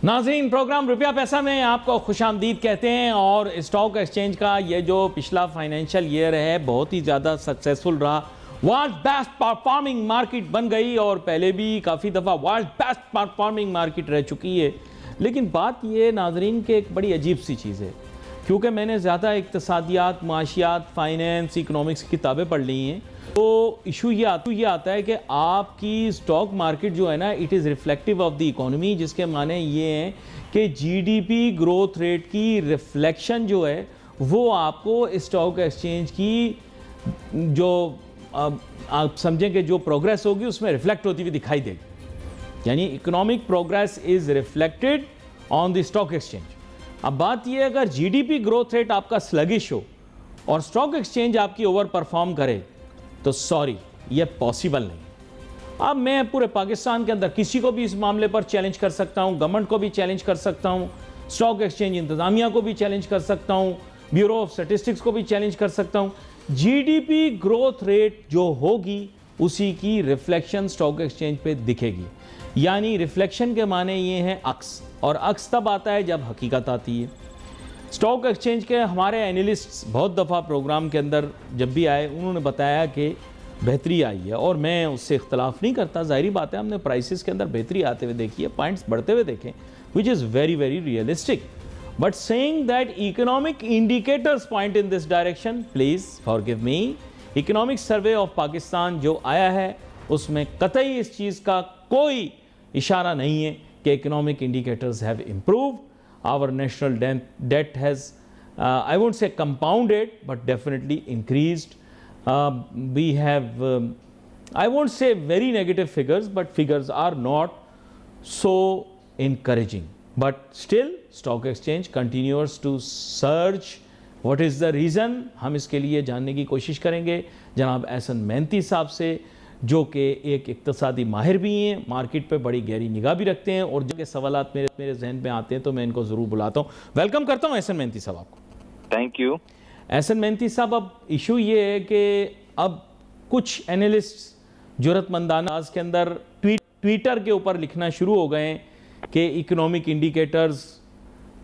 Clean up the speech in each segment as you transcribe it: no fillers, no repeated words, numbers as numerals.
नाज़रीन, प्रोग्राम रुपया पैसा में आपको खुशामदीद कहते हैं। और स्टॉक एक्सचेंज का ये जो पिछला फाइनेंशियल ईयर है बहुत ही ज़्यादा सक्सेसफुल रहा। वर्ल्ड बेस्ट परफॉर्मिंग मार्केट बन गई और पहले भी काफ़ी दफ़ा वर्ल्ड बेस्ट परफॉर्मिंग मार्केट रह चुकी है। लेकिन बात ये नाज़रीन के एक बड़ी अजीब सी चीज़ है, क्योंकि मैंने ज़्यादा इक़्तिसादियात, माशियात, फाइनेंस, इकोनॉमिक्स की किताबें पढ़ ली हैं, तो इशू ये आता है कि आपकी स्टॉक मार्केट जो है ना, it is reflective of the economy, जिसके माने ये हैं कि जीडीपी ग्रोथ रेट की रिफ्लेक्शन जो है वो आपको स्टॉक एक्सचेंज की जो आप समझें कि जो प्रोग्रेस होगी उसमें रिफ्लेक्ट होती हुई दिखाई देगी। यानी economic progress is reflected on the stock exchange. अब बात यह अगर जीडीपी ग्रोथ रेट आपका स्लगिश हो और स्टॉक एक्सचेंज आपकी ओवर परफॉर्म करे तो सॉरी, ये पॉसिबल नहीं। अब मैं पूरे पाकिस्तान के अंदर किसी को भी इस मामले पर चैलेंज कर सकता हूं, गवर्नमेंट को भी चैलेंज कर सकता हूं, स्टॉक एक्सचेंज इंतजामिया को भी चैलेंज कर सकता हूं, ब्यूरो ऑफ स्टैटिस्टिक्स को भी चैलेंज कर सकता हूं। जीडीपी ग्रोथ रेट जो होगी उसी की रिफ्लेक्शन स्टॉक एक्सचेंज पे दिखेगी। यानी रिफ्लेक्शन के माने ये हैं अक्स, और अक्स तब आता है जब हकीकत आती है। स्टॉक एक्सचेंज के हमारे एनालिस्ट्स बहुत दफ़ा प्रोग्राम के अंदर जब भी आए उन्होंने बताया कि बेहतरी आई है, और मैं उससे इख्तलाफ नहीं करता। ज़ाहिरी बात है, हमने प्राइसेस के अंदर बेहतरी आते हुए देखी है, पॉइंट्स बढ़ते हुए देखें, which is very very realistic. But saying that economic indicators point in this direction, please forgive me. Economic survey of Pakistan जो आया है उसमें कतई इस चीज़ का कोई इशारा नहीं है कि economic indicators have improved. Our national debt has, I won't say compounded, but definitely increased. We have, I won't say very negative figures, but figures are not so encouraging. But still, stock exchange continues to surge. What is the reason? हम इसके लिए जानने की कोशिश करेंगे जनाब एहसन मेहनती साहब से, जो कि एक इक़्तिसादी माहिर भी हैं, मार्केट पे बड़ी गहरी निगाह भी रखते हैं, और जिनके सवालात मेरे जहन में आते हैं तो मैं इनको ज़रूर बुलाता हूँ। वेलकम करता हूँ एहसन मेहनती साहब आपको। Thank you. एहसन मेहनती साहब, अब इशू ये है कि अब कुछ एनालिस्ट ज़रूरतमंदाना आज के अंदर ट्विटर के ऊपर लिखना शुरू हो गए हैं कि इकोनॉमिक इंडिकेटर्स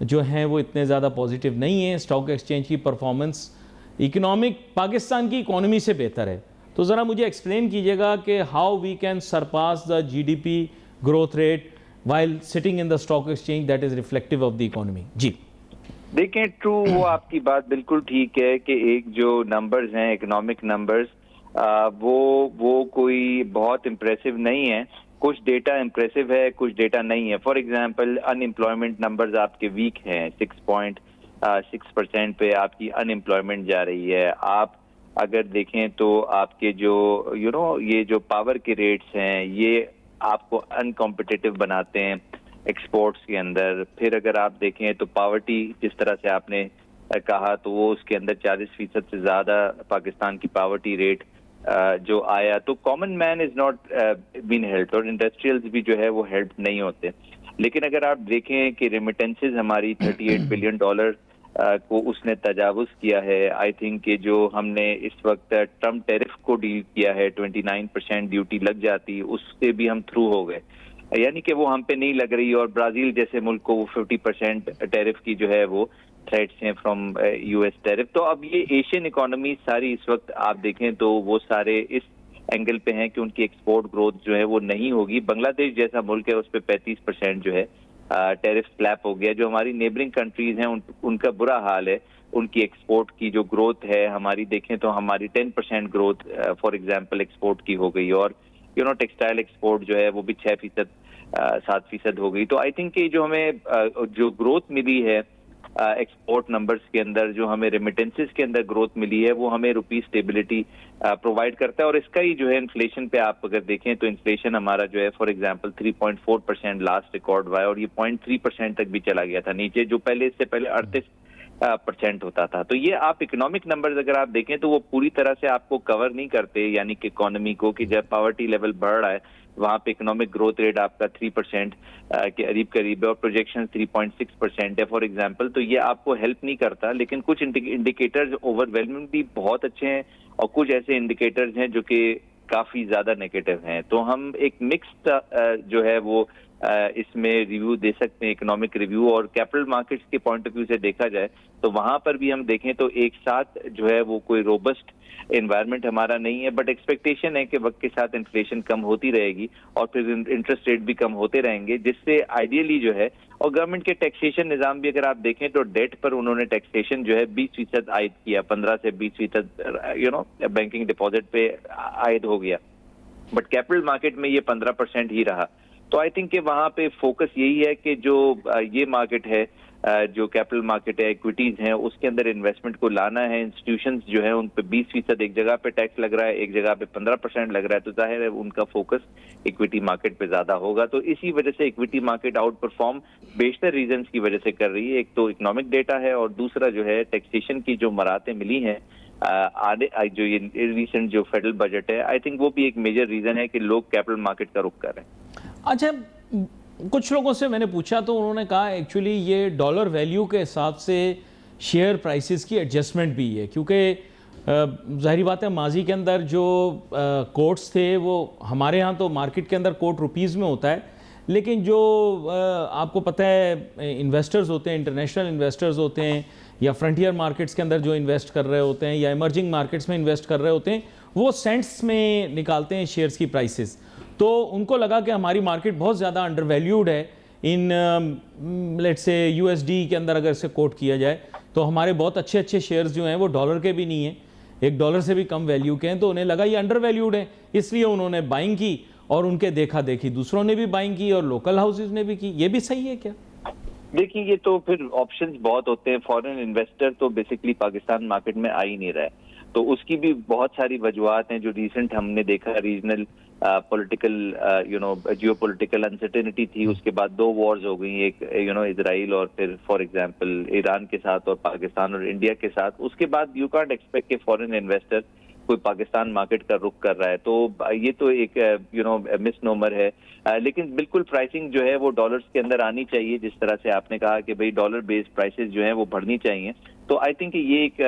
जो हैं वो इतने ज़्यादा पॉजिटिव नहीं हैं, स्टॉक एक्सचेंज की परफॉर्मेंस इकोनॉमिक पाकिस्तान की इकोनॉमी से बेहतर है। तो ज़रा मुझे एक्सप्लेन कीजिएगा कि how we can surpass the GDP growth rate while sitting in the stock exchange that is reflective of the economy. जी देखें, ट्रू, वो आपकी बात बिल्कुल ठीक है कि एक जो नंबर्स हैं, इकोनॉमिक नंबर्स, वो कोई बहुत इम्प्रेसिव नहीं है। कुछ डेटा इम्प्रेसिव है, कुछ डेटा नहीं है। फॉर एग्जांपल अनएम्प्लॉयमेंट नंबर्स आपके वीक हैं, 6.6% पे आपकी अनएम्प्लॉयमेंट जा रही है। आप अगर देखें तो आपके जो ये जो पावर के रेट्स हैं ये आपको अनकॉम्पिटिटिव बनाते हैं एक्सपोर्ट्स के अंदर। फिर अगर आप देखें तो पावर्टी, जिस तरह से आपने कहा, तो वो उसके अंदर 40% से ज़्यादा पाकिस्तान की पावर्टी रेट जो आया, तो common man is not been help, और इंडस्ट्रियल्स भी जो है वो हेल्प नहीं होते। लेकिन अगर आप देखें कि रेमिटेंसेज हमारी $38 बिलियन को उसने तजावुज किया है। आई थिंक कि जो हमने इस वक्त ट्रम्प टैरिफ को डील किया है, 29% ड्यूटी लग जाती, उससे भी हम थ्रू हो गए, यानी कि वो हम पे नहीं लग रही। और ब्राजील जैसे मुल्क को 50% टैरिफ की जो है वो थ्रेट्स हैं फ्रॉम यूएस टैरिफ। तो अब ये एशियन इकोनॉमी सारी इस वक्त आप देखें तो वो सारे इस एंगल पे हैं कि उनकी एक्सपोर्ट ग्रोथ जो है वो नहीं होगी। बांग्लादेश जैसा मुल्क है उस पर 35% जो है टैरिफ स्लैप हो गया। जो हमारी नेबरिंग कंट्रीज हैं उनका बुरा हाल है। उनकी एक्सपोर्ट की जो ग्रोथ है, हमारी देखें तो हमारी 10% ग्रोथ फॉर एग्जांपल एक्सपोर्ट की हो गई, और टेक्सटाइल एक्सपोर्ट जो है वो भी 6% 7% हो गई। तो आई थिंक कि जो हमें जो ग्रोथ मिली है एक्सपोर्ट नंबर्स के अंदर, जो हमें रेमिटेंसेस के अंदर ग्रोथ मिली है, वो हमें रुपी स्टेबिलिटी प्रोवाइड करता है। और इसका ही जो है इन्फ्लेशन पे आप अगर देखें तो इन्फ्लेशन हमारा जो है फॉर एग्जांपल 3.4% लास्ट रिकॉर्ड हुआ है, और ये 0.3% तक भी चला गया था नीचे, जो इससे पहले 38% होता था। तो ये आप इकोनॉमिक नंबर्स अगर आप देखें तो वो पूरी तरह से आपको कवर नहीं करते, यानी कि इकोनॉमी को, कि जब पॉवर्टी लेवल बढ़ रहा है वहां पे इकोनॉमिक ग्रोथ रेट आपका 3% के करीब है, और प्रोजेक्शन 3.6% है फॉर एग्जांपल। तो ये आपको हेल्प नहीं करता। लेकिन कुछ इंडिकेटर्स ओवरवेलमिंगली बहुत अच्छे हैं, और कुछ ऐसे इंडिकेटर्स हैं जो कि काफी ज्यादा नेगेटिव हैं। तो हम एक मिक्स्ड जो है वो इसमें रिव्यू दे सकते हैं, इकोनॉमिक रिव्यू। और कैपिटल मार्केट्स के पॉइंट ऑफ व्यू से देखा जाए तो वहां पर भी हम देखें तो एक साथ जो है वो कोई रोबस्ट एनवायरनमेंट हमारा नहीं है, बट एक्सपेक्टेशन है कि वक्त के साथ इन्फ्लेशन कम होती रहेगी और फिर इंटरेस्ट रेट भी कम होते रहेंगे, जिससे आइडियली जो है, और गवर्नमेंट के टैक्सेशन निजाम भी अगर आप देखें तो डेट पर उन्होंने टैक्सेशन जो है 20% आयद किया, 15 से 20% बैंकिंग डिपॉजिट पे आयद हो गया, बट कैपिटल मार्केट में ये 15% ही रहा। तो आई थिंक कि वहां पे फोकस यही है कि जो ये मार्केट है, जो कैपिटल मार्केट है, इक्विटीज हैं, उसके अंदर इन्वेस्टमेंट को लाना है। इंस्टीट्यूशंस जो है उन पे 20% एक जगह पे टैक्स लग रहा है, एक जगह पे 15% लग रहा है, तो जाहिर है उनका फोकस इक्विटी मार्केट पे ज्यादा होगा। तो इसी वजह से इक्विटी मार्केट आउट परफॉर्म बेशतर रीजंस की वजह से कर रही है। एक तो इकोनॉमिक डेटा है और दूसरा जो है टैक्सेशन की जो मराहतें मिली हैं आगे, जो ये रिसेंट जो फेडरल बजट है, आई थिंक वो भी एक मेजर रीजन है कि लोग कैपिटल मार्केट का रुख कर रहे हैं। अच्छा, कुछ लोगों से मैंने पूछा तो उन्होंने कहा एक्चुअली ये डॉलर वैल्यू के हिसाब से शेयर प्राइसेस की एडजस्टमेंट भी है, क्योंकि ज़ाहिर बात है माजी के अंदर जो कोट्स थे वो हमारे यहाँ तो मार्केट के अंदर कोट रुपीज़ में होता है, लेकिन जो आपको पता है इन्वेस्टर्स होते हैं, इंटरनेशनल इन्वेस्टर्स होते हैं या फ्रंटियर मार्केट्स के अंदर जो इन्वेस्ट कर रहे होते हैं या इमर्जिंग मार्केट्स में इन्वेस्ट कर रहे होते हैं, वो सेंट्स में निकालते हैं शेयर्स की प्राइसेस। तो उनको लगा कि हमारी मार्केट बहुत ज़्यादा अंडर वैल्यूड है इन लेट्स से यूएसडी के अंदर अगर इसे कोट किया जाए तो हमारे बहुत अच्छे अच्छे शेयर्स जो हैं वो डॉलर के भी नहीं हैं, $1 से भी कम वैल्यू के हैं, तो उन्हें लगा ये अंडर वैल्यूड है, इसलिए उन्होंने बाइंग की और उनके देखा देखी दूसरों ने भी बाइंग की और लोकल हाउसेज ने भी की। ये भी सही है क्या? देखिए, ये तो फिर ऑप्शंस बहुत होते हैं। फॉरेन इन्वेस्टर तो बेसिकली पाकिस्तान मार्केट में आ ही नहीं रहा है, तो उसकी भी बहुत सारी वजूहत हैं। जो रिसेंट हमने देखा रीजनल पॉलिटिकल जियोपॉलिटिकल अनसर्टेनिटी थी, उसके बाद 2 वॉर्स हो गई, एक इजराइल और फिर फॉर एग्जांपल ईरान के साथ और पाकिस्तान और इंडिया के साथ। उसके बाद यू कांट एक्सपेक्ट के फॉरेन इन्वेस्टर कोई पाकिस्तान मार्केट का रुख कर रहा है, तो ये तो एक मिसनोमर है। लेकिन बिल्कुल प्राइसिंग जो है वो डॉलर्स के अंदर आनी चाहिए, जिस तरह से आपने कहा कि भाई डॉलर बेस्ड प्राइसेस जो है वो बढ़नी चाहिए। तो आई थिंक ये एक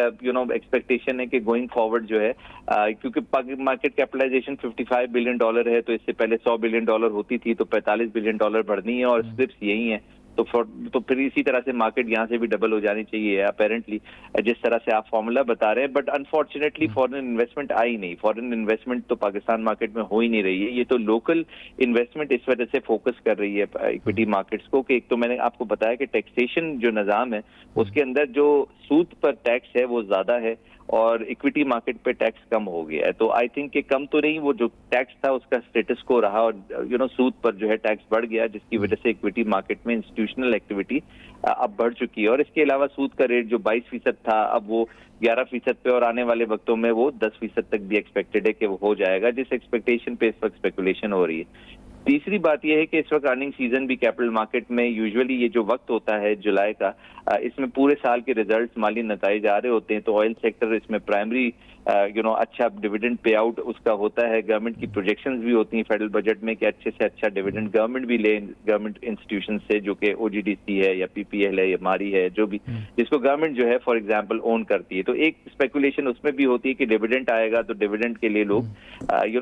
एक्सपेक्टेशन है कि गोइंग फॉरवर्ड जो है, क्योंकि मार्केट कैपिटलाइजेशन $55 बिलियन है, तो इससे पहले $100 बिलियन होती थी, तो $45 बिलियन बढ़नी है और स्लिप्स यही है। तो फिर इसी तरह से मार्केट यहाँ से भी डबल हो जानी चाहिए अपेरेंटली, जिस तरह से आप फॉर्मूला बता रहे हैं। बट अनफॉर्चुनेटली फॉरेन इन्वेस्टमेंट आई नहीं, फॉरेन इन्वेस्टमेंट तो पाकिस्तान मार्केट में हो ही नहीं रही है। ये तो लोकल इन्वेस्टमेंट इस वजह से फोकस कर रही है इक्विटी मार्केट्स को कि एक तो मैंने आपको बताया कि टैक्सेशन जो निजाम है उसके अंदर जो सूद पर टैक्स है वो ज्यादा है और इक्विटी मार्केट पे टैक्स कम हो गया है। तो आई थिंक कि कम तो नहीं, वो जो टैक्स था उसका स्टेटस को रहा और सूद पर जो है टैक्स बढ़ गया, जिसकी वजह से इक्विटी मार्केट में इंस्टीट्यूशनल एक्टिविटी अब बढ़ चुकी है। और इसके अलावा सूद का रेट जो 22% था अब वो 11% पे और आने वाले वक्तों में वो 10% तक भी एक्सपेक्टेड है कि वो हो जाएगा, जिस एक्सपेक्टेशन पे इस वक्त स्पेकुलेशन हो रही है। तीसरी बात यह है कि इस वक्त अर्निंग सीजन भी कैपिटल मार्केट में यूजुअली ये जो वक्त होता है जुलाई का, इसमें पूरे साल के रिजल्ट्स माली नताइज आ रहे होते हैं, तो ऑयल सेक्टर इसमें प्राइमरी अच्छा डिविडेंड पे आउट उसका होता है। गवर्नमेंट की प्रोजेक्शंस भी होती हैं फेडरल बजट में कि अच्छे से अच्छा डिविडेंड गवर्नमेंट भी ले, गवर्नमेंट इंस्टीट्यूशन से, जो कि ओजीडीसी है या पीपीएल है या मारी है, जो भी जिसको गवर्नमेंट जो है फॉर एग्जांपल ओन करती है। तो एक स्पेकुलेशन उसमें भी होती है कि डिविडेंड आएगा तो डिविडेंड के लिए लोग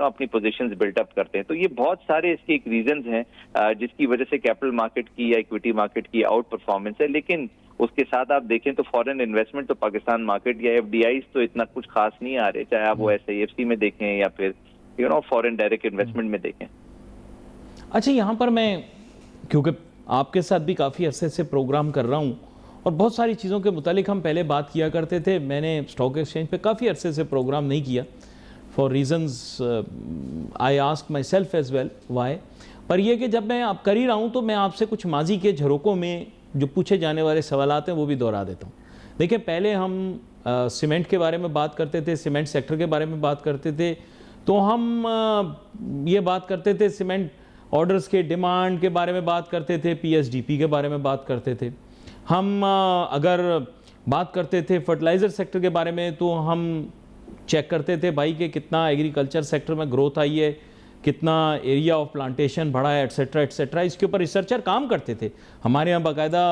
अपनी पोजीशंस बिल्टअप करते हैं। तो ये बहुत सारे इसके एक रीजंस हैं जिसकी वजह से कैपिटल मार्केट की या इक्विटी मार्केट की आउट परफॉर्मेंस है। लेकिन उसके साथ आप देखें तो फॉरेन इन्वेस्टमेंट तो पाकिस्तान मार्केट या एफडीआईज तो इतना कुछ खास नहीं आ रहे, चाहे आप वो एसआईएफसी में देखें या फिर फॉरेन डायरेक्ट इन्वेस्टमेंट में देखें। अच्छा, यहाँ पर मैं क्योंकि आपके साथ भी काफ़ी अरसे से प्रोग्राम कर रहा हूँ और बहुत सारी चीज़ों के मुतालिक हम पहले बात किया करते थे, मैंने स्टॉक एक्सचेंज पे काफ़ी अरसे से प्रोग्राम नहीं किया for reasons I ask myself as well why. पर यह कि जब मैं अब कर ही रहा हूँ तो मैं आपसे कुछ माजी के झरोकों में जो पूछे जाने वाले सवालात हैं वो भी दोहरा देता हूँ। देखिए, पहले हम सीमेंट के बारे में बात करते थे, सीमेंट सेक्टर के बारे में बात करते थे, तो हम ये बात करते थे सीमेंट ऑर्डर्स के डिमांड के बारे में बात करते थे, पीएसडीपी के बारे में बात करते थे। हम अगर बात करते थे फर्टिलाइज़र सेक्टर के बारे में तो हम चेक करते थे भाई कि कितना एग्रीकल्चर सेक्टर में ग्रोथ आई है, कितना एरिया ऑफ प्लांटेशन बढ़ा है, एट्सेट्रा एट्सेट्रा। इसके ऊपर रिसर्चर काम करते थे। हमारे यहाँ बाकायदा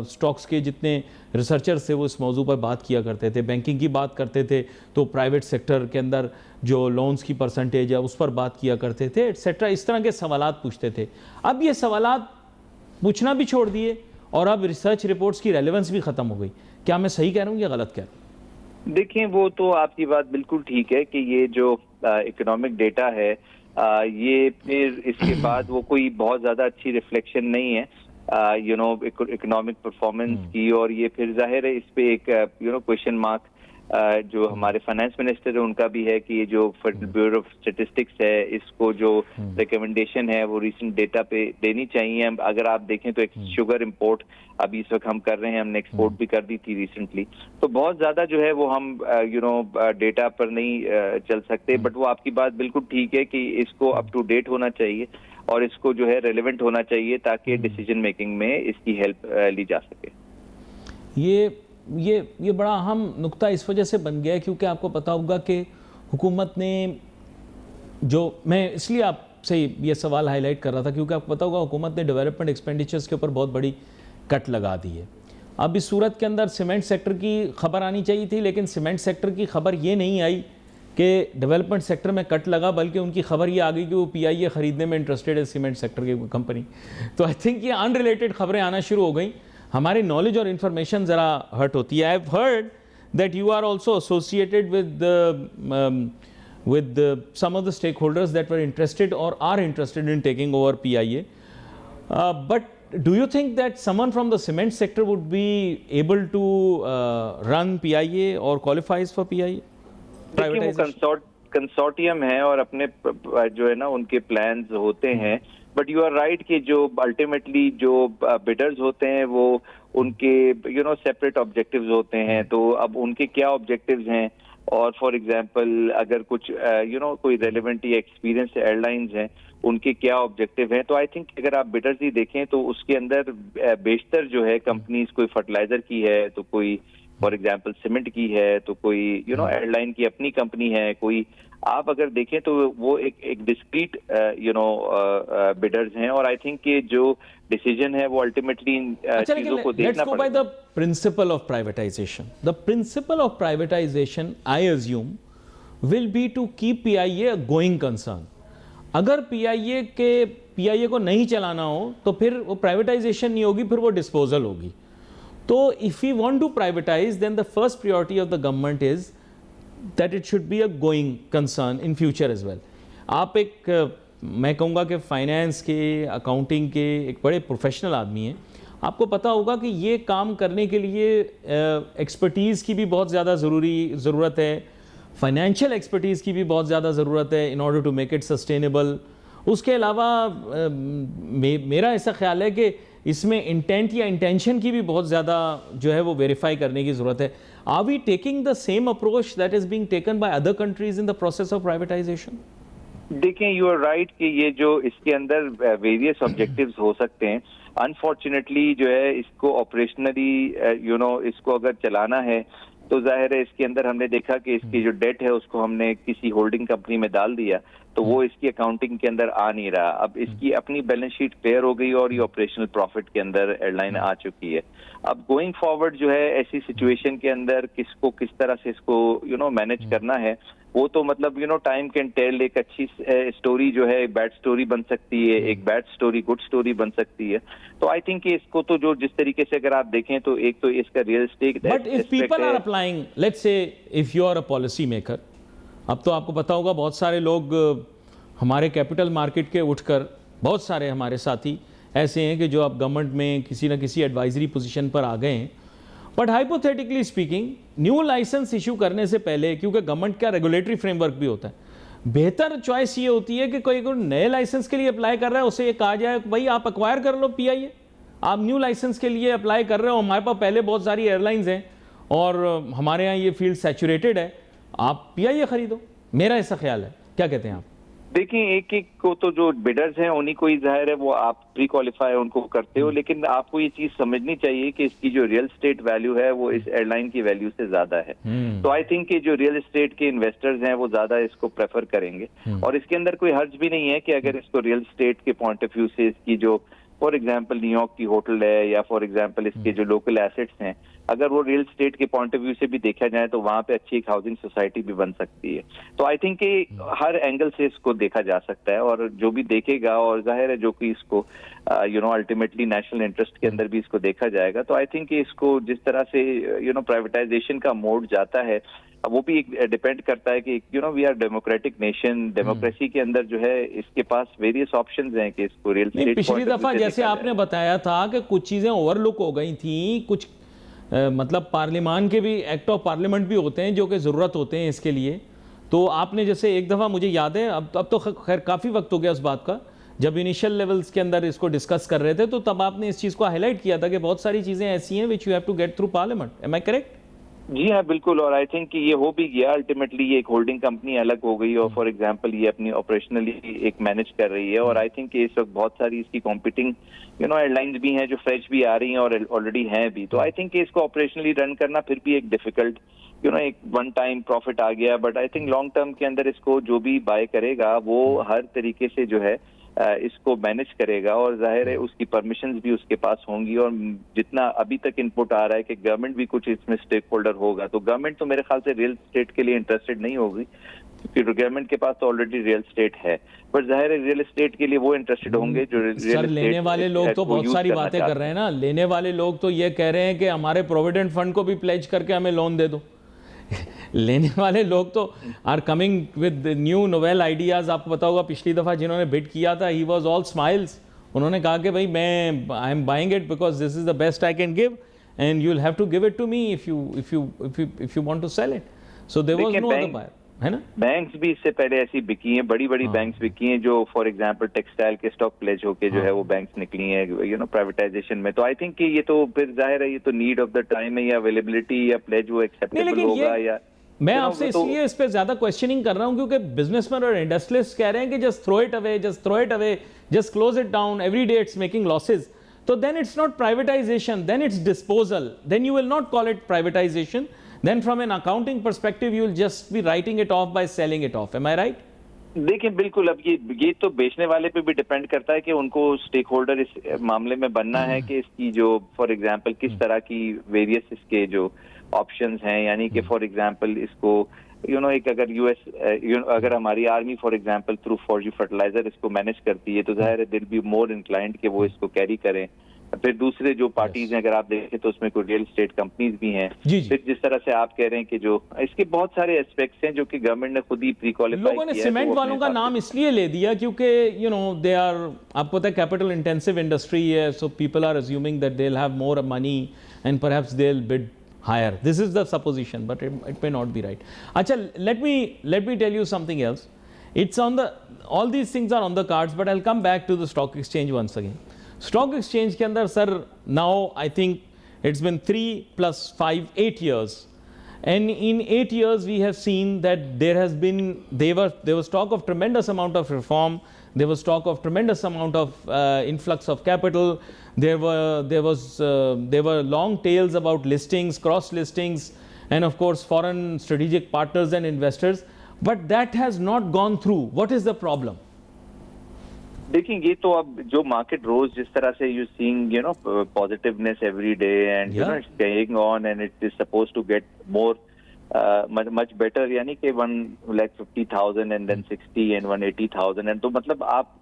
स्टॉक्स के जितने रिसर्चर्स थे वो इस मौजू पर बात किया करते थे। बैंकिंग की बात करते थे तो प्राइवेट सेक्टर के अंदर जो लोन्स की परसेंटेज है उस पर बात किया करते थे, एट्सेट्रा। इस तरह के सवालात पूछते थे। अब ये सवालात पूछना भी छोड़ दिए और अब रिसर्च रिपोर्ट्स की रेलेवेंस भी ख़त्म हो गई। क्या मैं सही कह रहा हूँ या गलत कह रहा हूँ? देखिए, वो तो आपकी बात बिल्कुल ठीक है कि ये जो इकोनॉमिक डेटा है ये फिर इसके बाद वो कोई बहुत ज्यादा अच्छी रिफ्लेक्शन नहीं है इकोनॉमिक परफॉर्मेंस की, और ये फिर जाहिर है इस पे एक क्वेश्चन मार्क जो हमारे फाइनेंस मिनिस्टर है उनका भी है कि ये जो फेडरल ब्यूरो ऑफ स्टैटिस्टिक्स है इसको जो रिकमेंडेशन है वो रीसेंट डेटा पे देनी चाहिए। अगर आप देखें तो एक शुगर इंपोर्ट अभी इस वक्त हम कर रहे हैं, हमने एक्सपोर्ट भी कर दी थी रिसेंटली, तो बहुत ज्यादा जो है वो हम डेटा पर नहीं चल सकते। बट वो आपकी बात बिल्कुल ठीक है कि इसको अप टू डेट होना चाहिए और इसको जो है रेलेवेंट होना चाहिए ताकि डिसीजन मेकिंग में इसकी हेल्प ली जा सके। ये बड़ा अहम नुक्ता इस वजह से बन गया है क्योंकि आपको पता होगा कि हुकूमत ने मैं इसलिए आपसे ये सवाल हाईलाइट कर रहा था क्योंकि आपको पता होगा हुकूमत ने डेवलपमेंट एक्सपेंडिचर्स के ऊपर बहुत बड़ी कट लगा दी है। अब इस सूरत के अंदर सीमेंट सेक्टर की खबर आनी चाहिए थी, लेकिन सीमेंट सेक्टर की खबर ये नहीं आई कि डेवलपमेंट सेक्टर में कट लगा, बल्कि उनकी खबर ये आ गई कि वो PIA ख़रीदने में इंटरेस्टेड है सीमेंट सेक्टर की कंपनी। तो आई थिंक ये अनरिलेटेड खबरें आना शुरू हो गई। हमारी नॉलेज और इन्फॉर्मेशन ज़रा हर्ट होती है। I have heard that you are also associated with some of the stakeholders that were interested or are interested in taking over PIA. But do you think that someone from the cement sector would be able to run PIA or qualifies for PIA? देखिए, वो consortium है और अपने जो है ना उनके plans होते हैं, बट यू आर राइट कि जो अल्टीमेटली जो बिडर्स होते हैं वो उनके सेपरेट ऑब्जेक्टिव्स होते हैं। तो अब उनके क्या ऑब्जेक्टिव्स हैं, और फॉर एग्जांपल अगर कुछ कोई रेलेवेंट या एक्सपीरियंस एयरलाइंस हैं उनके क्या ऑब्जेक्टिव हैं, तो आई थिंक अगर आप बिडर्स ही देखें तो उसके अंदर बेशतर जो है कंपनीज कोई फर्टिलाइजर की है, तो कोई फॉर एग्जांपल सीमेंट की है, तो कोई एयरलाइन की अपनी कंपनी है, कोई आप अगर देखें तो वो एक डिस्क्रीट बिडर्स हैं। और आई थिंक कि जो डिसीजन है वो अल्टीमेटली चीजों को देखना पड़ेगा। By the principle of privatisation, the principle of privatisation I assume will be to keep PIA a going concern. अगर PIA को नहीं चलाना हो तो फिर वो प्राइवेटाइजेशन नहीं होगी, फिर वो डिस्पोजल होगी। तो if we want to privatise then the first priority of the government is that it should be a going concern in future as well. आप मैं कहूँगा कि फाइनेंस के, अकाउंटिंग के एक बड़े प्रोफेशनल आदमी हैं, आपको पता होगा कि ये काम करने के लिए एक्सपर्टीज़ की भी बहुत ज़्यादा ज़रूरत है, फाइनेंशियल एक्सपर्टीज़ की भी बहुत ज़्यादा ज़रूरत है in order to make it sustainable. उसके अलावा मेरा ऐसा ख्याल है कि इसमें इंटेंट या इंटेंशन की भी बहुत ज़्यादा जो है वो वेरीफाई करने की ज़रूरत है। Are we taking the same approach that is being taken by other countries in the process of privatisation? देखें, यू आर राइट कि ये जो इसके अंदर वेरियस ऑब्जेक्टिव्स हो सकते हैं। अनफॉर्चुनेटली जो है इसको ऑपरेशनली इसको अगर चलाना है तो जाहिर है इसके अंदर हमने देखा कि इसकी जो डेट है उसको हमने किसी होल्डिंग कंपनी में डाल दिया, तो वो इसकी अकाउंटिंग के अंदर आ नहीं रहा। अब इसकी अपनी बैलेंस शीट क्लियर हो गई और ये ऑपरेशनल प्रॉफिट के अंदर एयरलाइन आ चुकी है। अब गोइंग फॉरवर्ड जो है ऐसी सिचुएशन के अंदर किसको किस तरह से इसको मैनेज करना है, वो तो मतलब टाइम कैन टेल। एक अच्छी स्टोरी जो है बैड स्टोरी बन सकती है, एक बैड स्टोरी गुड स्टोरी बन सकती है। तो आई थिंक इसको तो जो जिस तरीके से अगर आप देखें तो एक तो इसका real estate, but if people are applying, let's say if you are a policy maker, अब तो आपको पता होगा बहुत सारे लोग हमारे कैपिटल मार्केट के उठकर, बहुत सारे हमारे साथी ऐसे हैं कि जो अब गवर्नमेंट में किसी न किसी एडवाइजरी पोजीशन पर आ गए हैं। But hypothetically speaking, new licence issue करने से पहले, क्योंकि गवर्नमेंट का रेगुलेटरी फ्रेमवर्क भी होता है, बेहतर चॉइस ये होती है कि कोई नए लाइसेंस के लिए अप्लाई कर रहा है उसे ये कहा जाए भाई आप एक्वायर कर लो PIA। आप न्यू लाइसेंस के लिए अप्लाई कर रहे हो, हमारे पास पहले बहुत सारी एयरलाइंस हैं और हमारे यहाँ ये फील्ड सैचुरेटेड है, आप PIA खरीदो। मेरा ऐसा ख्याल है, क्या कहते हैं आप? देखिए, एक एक को तो जो बिडर्स हैं उन्हीं को ही जाहिर है वो आप प्री क्वालिफाई उनको करते हो, लेकिन आपको ये चीज समझनी चाहिए कि इसकी जो रियल एस्टेट वैल्यू है वो इस एयरलाइन की वैल्यू से ज्यादा है। तो आई थिंक कि जो रियल एस्टेट के इन्वेस्टर्स हैं वो ज्यादा इसको प्रेफर करेंगे, और इसके अंदर कोई हर्ज भी नहीं है कि अगर इसको रियल एस्टेट के पॉइंट ऑफ व्यू से इसकी जो फॉर एग्जाम्पल न्यूयॉर्क की होटल है या फॉर एग्जाम्पल इसके जो लोकल एसेट्स हैं, अगर वो रियल एस्टेट के पॉइंट ऑफ व्यू से भी देखा जाए तो वहां पे अच्छी एक हाउसिंग सोसाइटी भी बन सकती है। तो आई थिंक कि हर एंगल से इसको देखा जा सकता है, और जो भी देखेगा, और जाहिर है जो कि इसको अल्टीमेटली नेशनल इंटरेस्ट के अंदर भी इसको देखा जाएगा, तो आई थिंक कि इसको जिस तरह से प्राइवेटाइजेशन का मोड जाता है, वो भी डिपेंड करता है कि we are democratic nation, democracy के अंदर जो है इसके पास वेरियस ऑप्शंस हैं कि इसको रियल एस्टेट। पिछली दफा जैसे आपने बताया था कि कुछ चीजें ओवरलुक हो गई थी, कुछ मतलब पार्लियामान के भी एक्ट ऑफ पार्लियामेंट भी होते हैं जो कि ज़रूरत होते हैं इसके लिए। तो आपने जैसे एक दफ़ा मुझे याद है, अब तो खैर काफ़ी वक्त हो गया उस बात का, जब इनिशियल लेवल्स के अंदर इसको डिस्कस कर रहे थे तो तब आपने इस चीज़ को हाईलाइट किया था कि बहुत सारी चीज़ें ऐसी हैं which you have to get through parliament. Am I correct? जी हाँ, बिल्कुल। और आई थिंक कि ये हो भी गया, अल्टीमेटली ये एक होल्डिंग कंपनी अलग हो गई और फॉर एग्जांपल ये अपनी ऑपरेशनली एक मैनेज कर रही है, और आई थिंक कि इस वक्त बहुत सारी इसकी कॉम्पिटिंग एयरलाइंस भी हैं जो फ्रेश भी आ रही हैं और ऑलरेडी हैं भी। तो आई थिंक कि इसको ऑपरेशनली रन करना फिर भी एक डिफिकल्ट एक वन टाइम प्रॉफिट आ गया, but I think long term के अंदर इसको जो भी बाय करेगा वो हर तरीके से जो है इसको मैनेज करेगा, और जाहिर है उसकी परमिशंस भी उसके पास होंगी। और जितना अभी तक इनपुट आ रहा है कि गवर्नमेंट भी कुछ इसमें स्टेक होल्डर होगा, तो गवर्नमेंट तो मेरे ख्याल से रियल एस्टेट के लिए इंटरेस्टेड नहीं होगी, क्योंकि गवर्नमेंट के पास तो ऑलरेडी रियल एस्टेट है, पर जाहिर है रियल एस्टेट के लिए वो इंटरेस्टेड होंगे जो सर लेने वाले लोग तो बहुत सारी बातें कर रहे हैं ना। लेने वाले लोग तो ये कह रहे हैं कि हमारे प्रोविडेंट फंड को भी प्लेज करके हमें लोन दे दो। लेने वाले लोग तो are coming with new novel ideas. आपको पता होगा पिछली दफा जिन्होंने बिड किया था, ही वाज ऑल स्माइल्स। उन्होंने कहा कि भाई मैं I am buying it because this is the best I can give and you will have to give it to me if you want to sell it. So there was no other buyer, है ना। Banks भी इससे पहले ऐसी बिकी हैं, बड़ी बड़ी बैंक्स बिकी हैं जो फॉर एग्जांपल टेक्सटाइल के स्टॉक प्लेज होके जो है वो बैंक्स निकली हैं प्राइवेटाइजेशन में। तो आई थिंक कि ये तो फिर जाहिर है ये तो नीड ऑफ द टाइम है, या अवेलेबिलिटी या प्लेज वो एक्सेप्टेबल होगा। या मैं आपसे इसलिए इस पे ज्यादा क्वेश्चनिंग कर रहा हूं क्योंकि बिजनेसमैन और इंडस्ट्रियलिस्ट कह रहे हैं कि just throw it away, just throw it away, just close it down, every day it's making losses. तो then it's not privatisation, then it's disposal, then you will not call it privatisation, then from an accounting perspective you will just be writing it off by selling it off. Am I right? देखिए बिल्कुल, अब ये तो बेचने वाले पे भी depend करता है कि उनको स्टेक होल्डर इस मामले में बनना है कि इसकी जो फॉर एग्जांपल किस तरह की वेरियस इसके जो ऑप्शंस हैं, यानी कि फॉर एग्जांपल इसको एक अगर अगर हमारी army for example through Fauji fertilizer इसको मैनेज करती है तो जाहिर है दिल बी मोर इंक्लाइंड कि वो इसको कैरी करें। फिर दूसरे जो पार्टीज हैं अगर आप देखें तो उसमें कोई रियल एस्टेट कंपनीज भी हैं। फिर जिस तरह से आप कह रहे हैं कि जो इसके बहुत सारे एस्पेक्ट्स हैं जो कि गवर्नमेंट ने खुद ही प्री क्वालिफाई लोगों ने सीमेंट वालों का नाम इसलिए ले दिया क्योंकि दे आर, आपको पता है कैपिटल इंटेंसिव इंडस्ट्री है, so people are assuming that they will have more money and perhaps they will bid higher. This is the supposition, but it may not be right. Acha, let me tell you something else. It's on the, all these things are on the cards, but I'll come back to the stock exchange once again. Stock exchange के अंदर sir, now I think it's been 3 plus 5 8 years, and in 8 years we have seen that there was talk of tremendous amount of reform. There was talk of tremendous amount of influx of capital. There were long tales about listings, cross listings, and of course foreign strategic partners and investors. But that has not gone through. What is the problem? देखिए ये तो अब जो market रोज जिस तरह से you seeing positiveness every day and it's going on and it is suppose to get more much better, यानी कि 1,50,000 and then 60 and 180,000, and तो मतलब आप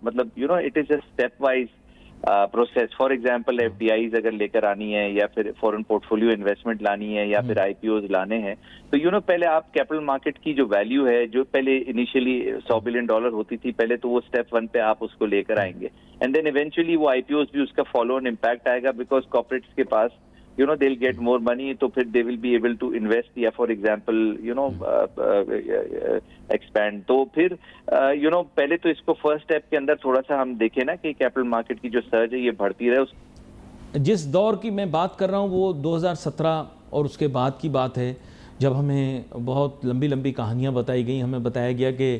it is a stepwise process. For example FDIs अगर लेकर आनी है या फिर फॉरेन पोर्टफोलियो इन्वेस्टमेंट लानी है या फिर आईपीओज लाने हैं तो पहले आप कैपिटल मार्केट की जो वैल्यू है जो पहले इनिशियली $100 बिलियन होती थी, पहले तो वो स्टेप 1 पे आप उसको लेकर आएंगे एंड देन इवेंचुअली वो आईपीओज भी उसका फॉलो ऑन इम्पैक्ट आएगा बिकॉज कॉर्पोरेट्स के पास they'll get more money, तो फिर they will be able to invest या for example expand। तो फिर पहले तो इसको फर्स्ट स्टेप के अंदर थोड़ा सा हम देखें ना कि कैपिटल मार्केट की जो सर्ज है ये बढ़ती रहे। जिस दौर की मैं बात कर रहा हूँ वो 2017 और उसके बाद की बात है, जब हमें बहुत लंबी लंबी कहानियाँ बताई गई। हमें बताया गया कि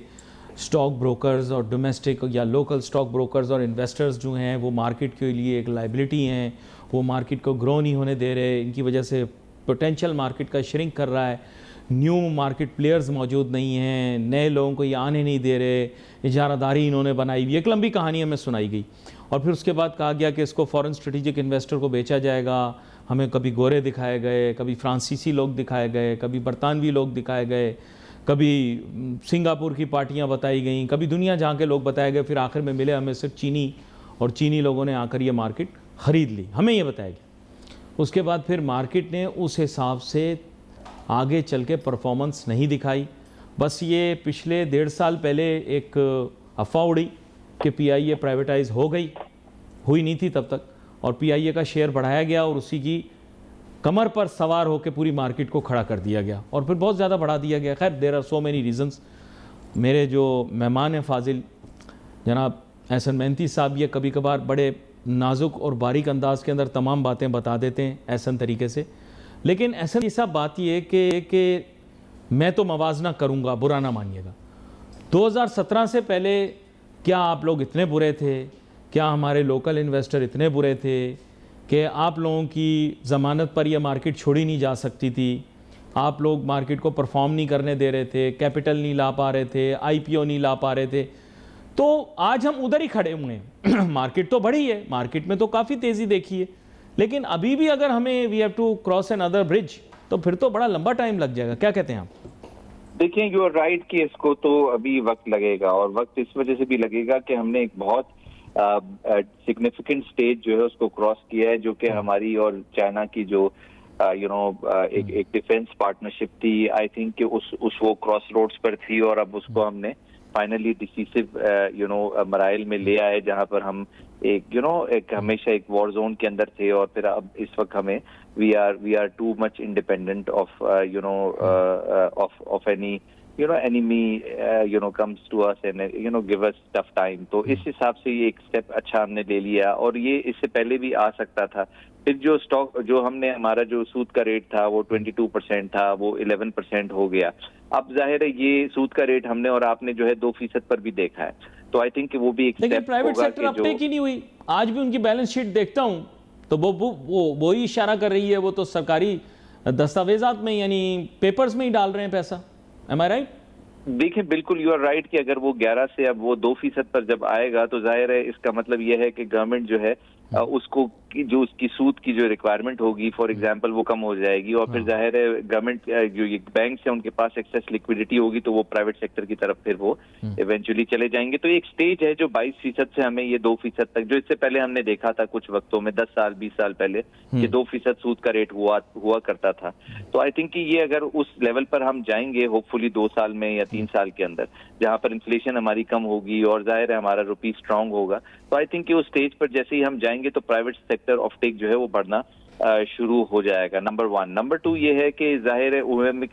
स्टॉक ब्रोकर्स और डोमेस्टिक या लोकल स्टॉक ब्रोकर्स और इन्वेस्टर्स जो हैं वो मार्केट के लिए एक लाइबिलिटी हैं, वो मार्केट को ग्रो नहीं होने दे रहे, इनकी वजह से पोटेंशियल मार्केट का श्रिंक कर रहा है, न्यू मार्केट प्लेयर्स मौजूद नहीं हैं, नए लोगों को ये आने नहीं दे रहे, इजारादारी इन्होंने बनाई हुई, एक लंबी कहानी हमें सुनाई गई। और फिर उसके बाद कहा गया कि इसको फॉरेन स्ट्रेटेजिक इन्वेस्टर को बेचा जाएगा, हमें कभी गोरे दिखाए गए, कभी फ्रांसीसी लोग दिखाए गए, कभी बरतानवी लोग दिखाए गए, कभी सिंगापुर की पार्टियां बताई गई, कभी दुनिया जहाँ के लोग बताए गए, फिर आखिर में मिले हमें सिर्फ चीनी, और चीनी लोगों ने आकर ये मार्केट ख़रीद ली, हमें ये बताया गया। उसके बाद फिर मार्केट ने उस हिसाब से आगे चल के परफॉर्मेंस नहीं दिखाई। बस ये पिछले 1.5 साल पहले एक अफवाह उड़ी कि PIA प्राइवेटाइज हो गई, हुई नहीं थी तब तक, और PIA का शेयर बढ़ाया गया और उसी की कमर पर सवार होकर पूरी मार्केट को खड़ा कर दिया गया और फिर बहुत ज़्यादा बढ़ा दिया गया। खैर there are so many reasons. मेरे जो मेहमान हैं फाजिल जनाब एहसन मेहनती साहब, ये कभी कभार बड़े नाजुक और बारीक अंदाज के अंदर तमाम बातें बता देते हैं एहसन तरीके से, लेकिन एहसन साहब बात ये है कि मैं तो मवाजना करूँगा, बुरा ना मानिएगा। 2017 से पहले क्या आप लोग इतने बुरे थे, क्या हमारे लोकल इन्वेस्टर इतने बुरे थे कि आप लोगों की ज़मानत पर यह मार्केट छोड़ी नहीं जा सकती थी, आप लोग मार्केट को परफॉर्म नहीं करने दे रहे थे, कैपिटल नहीं ला पा रहे थे, IPO नहीं ला पा रहे थे, तो आज हम उधर ही खड़े हुए हैं। मार्केट तो बढ़ी है, मार्केट में तो काफ़ी तेज़ी देखी है, लेकिन अभी भी अगर हमें we have to cross another bridge तो फिर तो बड़ा लंबा टाइम लग जाएगा। क्या कहते हैं आप? देखिए, यू आर राइट कि इसको तो अभी वक्त लगेगा, और वक्त इस वजह से भी लगेगा कि हमने एक बहुत सिग्निफिकेंट स्टेज जो है उसको क्रॉस किया है, जो कि हमारी और चाइना की जो एक डिफेंस पार्टनरशिप थी, आई थिंक कि उस वो क्रॉस रोड्स पर थी, और अब उसको हमने फाइनली डिसीसिव मराइल में ले आए, जहां पर हम एक हमेशा एक वॉर जोन के अंदर थे, और फिर अब इस वक्त हमें we are too much independent of any enemy comes to us and give us tough time। तो इस हिसाब से ये एक स्टेप अच्छा हमने ले लिया, और ये इससे पहले भी आ सकता था। फिर जो हमने हमारा जो सूद का रेट था वो 22% था, वो 11% हो गया। अब जाहिर है ये सूद का रेट हमने और आपने जो है 2% पर भी देखा है, तो आई थिंक वो भी एक लेकिन स्टेप प्राइवेट होगा सेक्टर अपटेक ही नहीं हुई। आज भी उनकी बैलेंस शीट देखता हूं तो वो ही इशारा कर रही है, वो तो सरकारी दस्तावेजात में यानी पेपर्स में ही डाल रहे हैं पैसा। M I right? देखिए, बिल्कुल यू आर राइट कि अगर वो 11 से अब वो 2% पर जब आएगा तो जाहिर है इसका मतलब यह है कि गवर्नमेंट जो है उसको जो उसकी सूद की जो रिक्वायरमेंट होगी फॉर एग्जांपल वो कम हो जाएगी, और फिर जाहिर है गवर्नमेंट जो ये बैंक से उनके पास एक्सेस लिक्विडिटी होगी तो वो प्राइवेट सेक्टर की तरफ फिर वो इवेंचुअली चले जाएंगे। तो एक स्टेज है जो 22% से हमें ये 2% तक, जो इससे पहले हमने देखा था कुछ वक्तों में 10 साल 20 साल पहले कि 2% सूद का रेट हुआ करता था। तो आई थिंक कि ये अगर उस लेवल पर हम जाएंगे होपफुली 2 साल में या 3 साल के अंदर, जहां पर इन्फ्लेशन हमारी कम होगी और जाहिर है हमारा रुपी स्ट्रांग होगा, तो आई थिंक कि उस स्टेज पर जैसे ही हम जाएंगे तो प्राइवेट सेक्टर ऑफटेक जो है वो बढ़ना शुरू हो जाएगा। नंबर 1। नंबर 2 ये है कि जाहिर है OEM में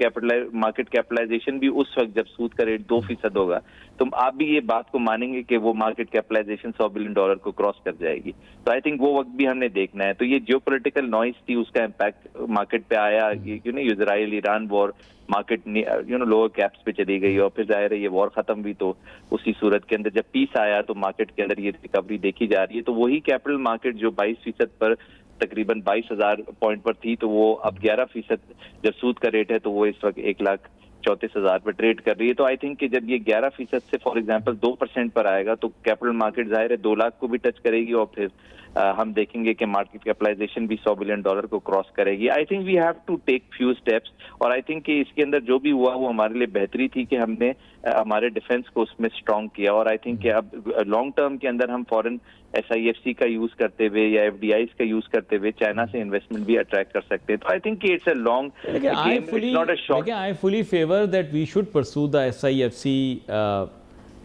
मार्केट कैपिटलाइजेशन भी उस वक्त जब सूद का रेट 2% होगा तो आप भी ये बात को मानेंगे कि वो मार्केट कैपिटलाइजेशन $100 बिलियन को क्रॉस कर जाएगी। तो आई थिंक वो वक्त भी हमने देखना है। तो ये जियोपॉलिटिकल नॉइस थी, उसका इम्पैक्ट मार्केट पे आया, Israel Iran war, market lower caps पे चली गई, और फिर जाहिर है ये वॉर खत्म भी तो उसी सूरत के अंदर जब पीस आया तो मार्केट के अंदर ये रिकवरी देखी जा रही है। तो वही कैपिटल मार्केट जो 22% पर तकरीबन 22,000 पॉइंट पर थी, तो वो अब 11% जब सूद का रेट है तो वो इस वक्त 1,34,000 पर ट्रेड कर रही है। तो आई थिंक कि जब ये 11% से फॉर एग्जांपल 2% पर आएगा तो कैपिटल मार्केट जाहिर है 2 लाख को भी टच करेगी, और फिर हम देखेंगे कि मार्केट कैपिटलाइजेशन भी $100 बिलियन को क्रॉस करेगी। I think we have to take few steps, और आई थिंक कि इसके अंदर जो भी हुआ वो हमारे लिए बेहतरी थी कि हमने हमारे डिफेंस को उसमें स्ट्रांग किया, और आई थिंक कि अब लॉन्ग टर्म के अंदर हम फॉरेन SIFC का यूज करते हुए या FDIs का यूज करते हुए चाइना से इन्वेस्टमेंट भी अट्रैक्ट कर सकते हैं। तो आई थिंक कि it's a long game, it's not a short. I fully favor that we should pursue the SIFC